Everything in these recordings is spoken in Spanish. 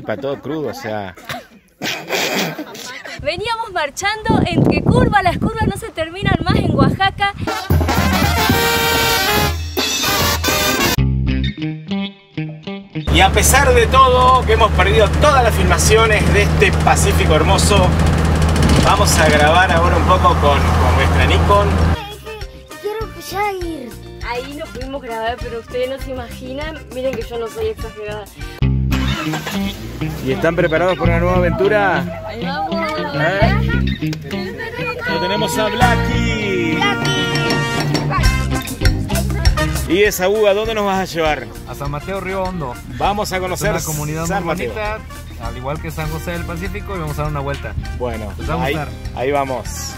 Yuca, todo crudo, o sea... Veníamos marchando entre curvas, las curvas no se terminan más en Oaxaca. Y a pesar de todo, que hemos perdido todas las filmaciones de este Pacífico hermoso, vamos a grabar ahora un poco con nuestra Nikon. Quiero ya ir. Ahí no pudimos grabar, pero ustedes no se imaginan. Miren que yo no soy exagerada. ¿Y están preparados para una nueva aventura? Ahí vamos. Lo tenemos a Blacky. Y Esaú, ¿a dónde nos vas a llevar? A San Mateo Río Hondo. Vamos a conocer una comunidad San muy Mateo. bonita, al igual que San José del Pacífico, y vamos a dar una vuelta. Bueno, Les va a gustar. ahí vamos.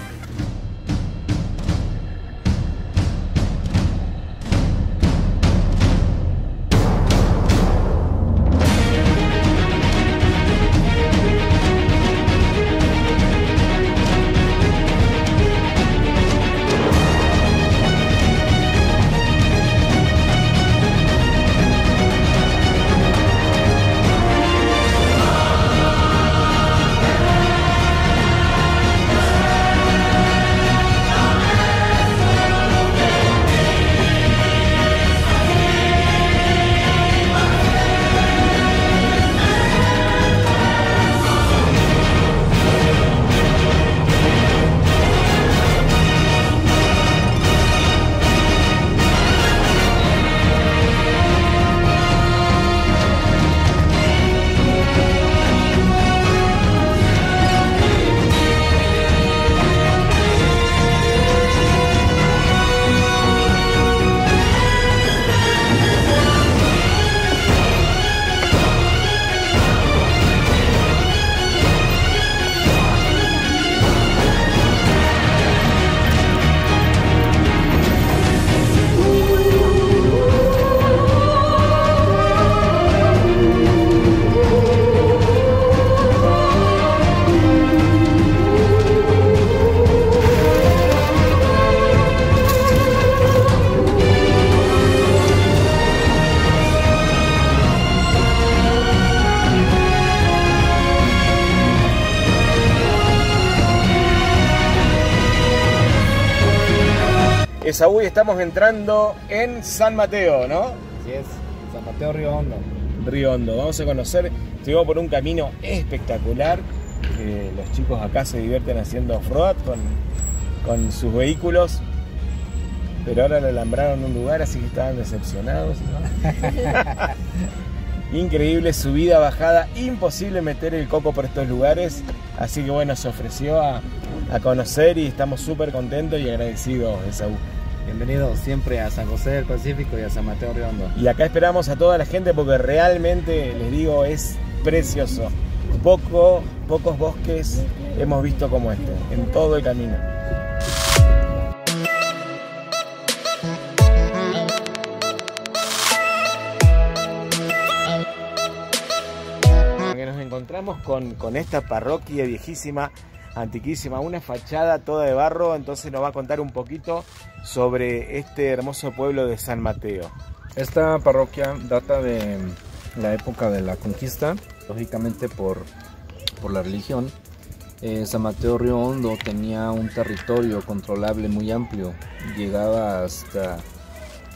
Esaú, estamos entrando en San Mateo, ¿no? Así es, San Mateo Río Hondo. Río Hondo. Vamos a conocer, estuvimos por un camino espectacular. Los chicos acá se divierten haciendo off-road con sus vehículos, pero ahora lo alambraron un lugar, así que estaban decepcionados, ¿no? Increíble subida, bajada, imposible meter el coco por estos lugares, así que bueno, se ofreció a conocer y estamos súper contentos y agradecidos, Esaú. Bienvenidos siempre a San José del Pacífico y a San Mateo Río Hondo. Y acá esperamos a toda la gente porque realmente, les digo, es precioso. Pocos bosques hemos visto como este, en todo el camino. Porque nos encontramos con esta parroquia viejísima, antiquísima, una fachada toda de barro, entonces nos va a contar un poquito sobre este hermoso pueblo de San Mateo. Esta parroquia data de la época de la conquista, lógicamente por la religión. San Mateo Río Hondo tenía un territorio controlable muy amplio, llegaba hasta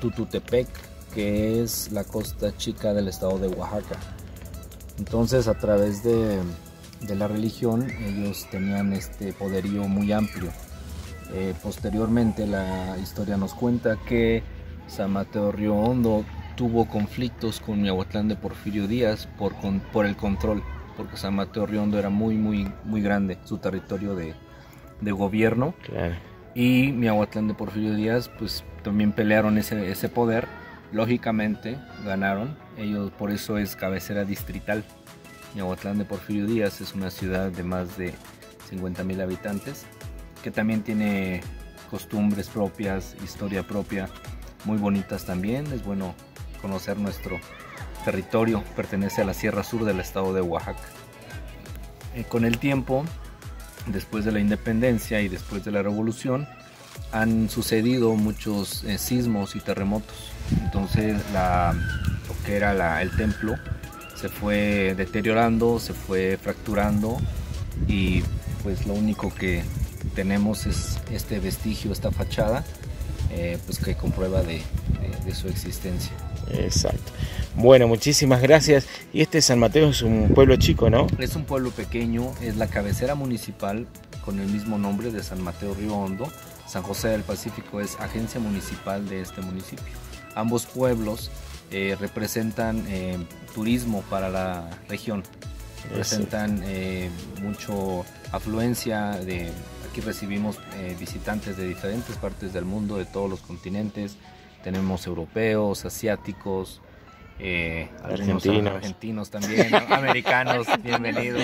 Tututepec, que es la costa chica del estado de Oaxaca. Entonces, a través de la religión, ellos tenían este poderío muy amplio. Posteriormente, la historia nos cuenta que San Mateo Río Hondo tuvo conflictos con Miahuatlán de Porfirio Díaz por el control, porque San Mateo Río Hondo era muy grande, su territorio de gobierno. Claro. Y Miahuatlán de Porfirio Díaz pues también pelearon ese poder. Lógicamente ganaron, ellos, por eso es cabecera distrital. Miahuatlán de Porfirio Díaz es una ciudad de más de 50,000 habitantes, que también tiene costumbres propias, historia propia, muy bonitas también. Es bueno conocer nuestro territorio, pertenece a la Sierra Sur del estado de Oaxaca. Con el tiempo, después de la independencia y después de la revolución, han sucedido muchos sismos y terremotos. Entonces lo que era el templo se fue deteriorando, se fue fracturando y pues lo único que tenemos es este vestigio, esta fachada, pues que comprueba de su existencia. Exacto. Bueno, muchísimas gracias. Y este San Mateo es un pueblo chico, ¿no? Es un pueblo pequeño, es la cabecera municipal con el mismo nombre de San Mateo Río Hondo. San José del Pacífico es agencia municipal de este municipio. Ambos pueblos representan turismo para la región, representan mucho afluencia. Aquí recibimos visitantes de diferentes partes del mundo, de todos los continentes. Tenemos europeos, asiáticos, algunos argentinos también, ¿no? Americanos, bienvenidos.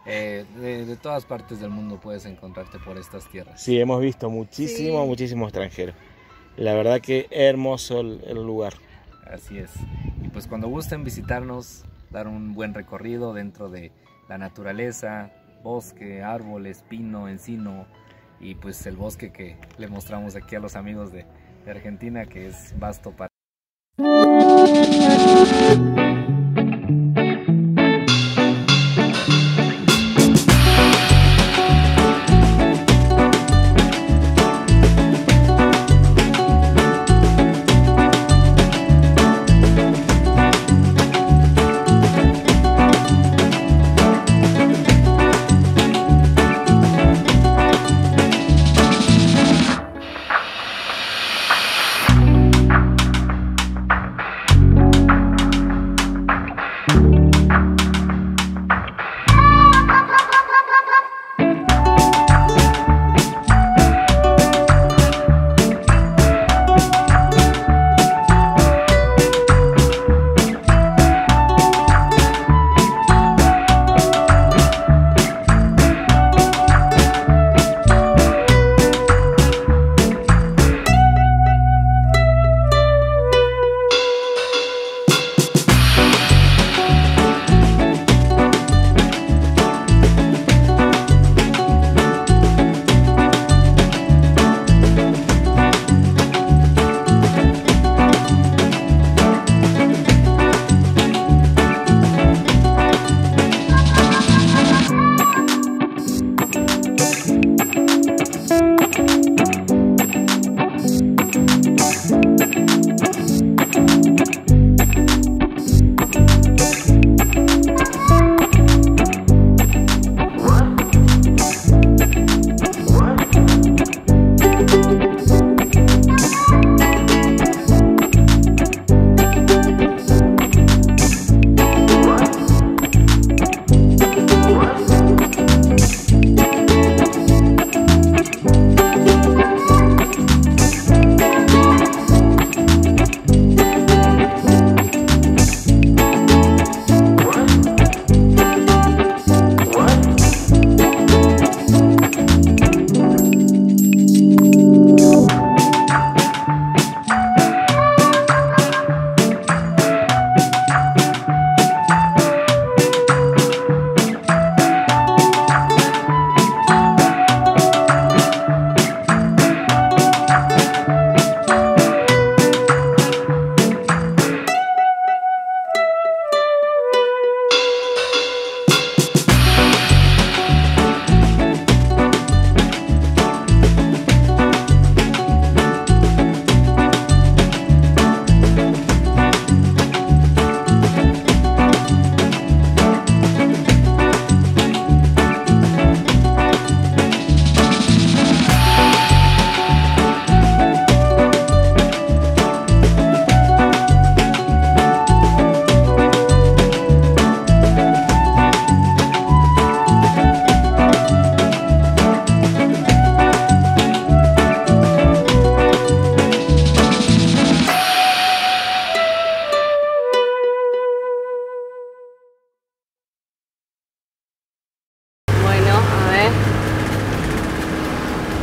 De todas partes del mundo puedes encontrarte por estas tierras. Sí, hemos visto muchísimo extranjeros. La verdad que hermoso el lugar. Así es. Y pues cuando gusten visitarnos, dar un buen recorrido dentro de la naturaleza, bosque, árboles, pino, encino y pues el bosque que le mostramos aquí a los amigos de Argentina, que es vasto para...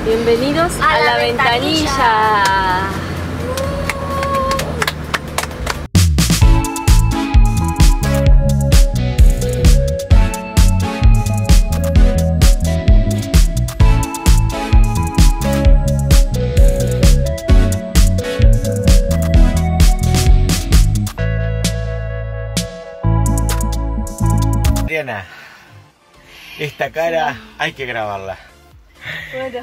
Bienvenidos a la ventanilla. Mariana, esta cara hay que grabarla. Bueno.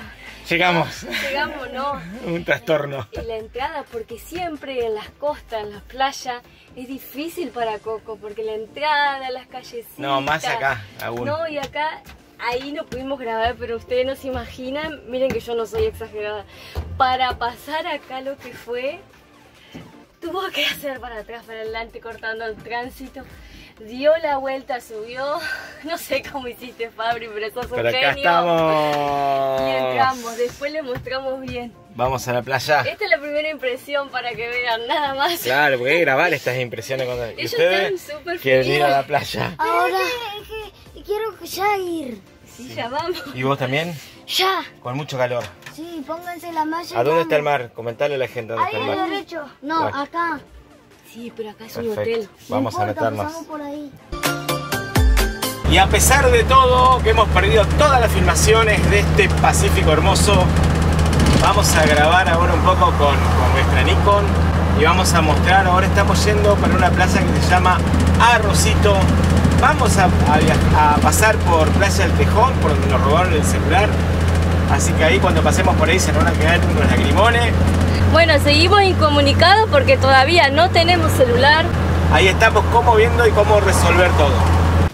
Llegamos. Llegamos, no. Un trastorno. Y la entrada, porque siempre en las costas, en las playas, es difícil para Coco, porque la entrada, las callecitas... No, más acá, aún. No, y acá, ahí no pudimos grabar, pero ustedes no se imaginan, miren que yo no soy exagerada, para pasar acá lo que fue, tuvo que hacer para atrás, para adelante, cortando el tránsito. Dio la vuelta, subió, no sé cómo hiciste, Fabri, pero sos un Pero acá genio. estamos. Y entramos, después le mostramos bien. Vamos a la playa. Esta es la primera impresión para que vean, nada más. Claro, porque hay que grabar estas impresiones cuando... ¿Y Ellos ustedes están súper quieren ir a felices. la playa? Ahora quiero ya ir. Sí, ya vamos. ¿Y vos también? Ya. Con mucho calor. Sí, pónganse la malla. ¿A dónde está el mar? Comentale a la gente dónde está el mar. Derecho. No, Bueno. acá. Sí, pero acá es un Perfecto. hotel. Vamos a meternos. Por ahí. Y a pesar de todo, que hemos perdido todas las filmaciones de este Pacífico hermoso, vamos a grabar ahora un poco con nuestra Nikon y vamos a mostrar, ahora estamos yendo para una plaza que se llama Arrocito. Vamos a pasar por Playa del Tejón, por donde nos robaron el celular. Así que ahí cuando pasemos por ahí se nos van a quedar unos lagrimones. Bueno, seguimos incomunicados porque todavía no tenemos celular. Ahí estamos cómo viendo y cómo resolver todo.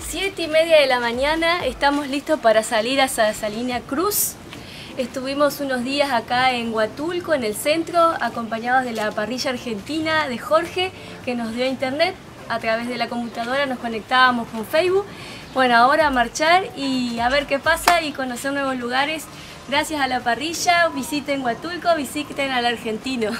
7:30 de la mañana, estamos listos para salir a Salina Cruz. Estuvimos unos días acá en Huatulco, en el centro, acompañados de la parrilla argentina de Jorge, que nos dio internet. A través de la computadora nos conectábamos con Facebook. Bueno, ahora a marchar y a ver qué pasa y conocer nuevos lugares. Gracias a la parrilla, visiten Huatulco, visiten al argentino.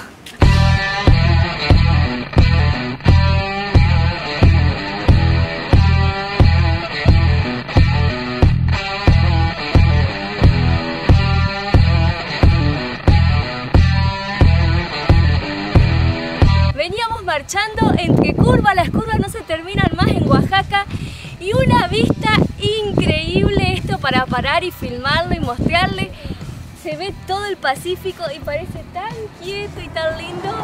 Veníamos marchando entre curvas, las curvas no se terminan más en Oaxaca y una vista increíble, esto para parar y filmarlo y mostrarle. Se ve todo el Pacífico y parece tan quieto y tan lindo.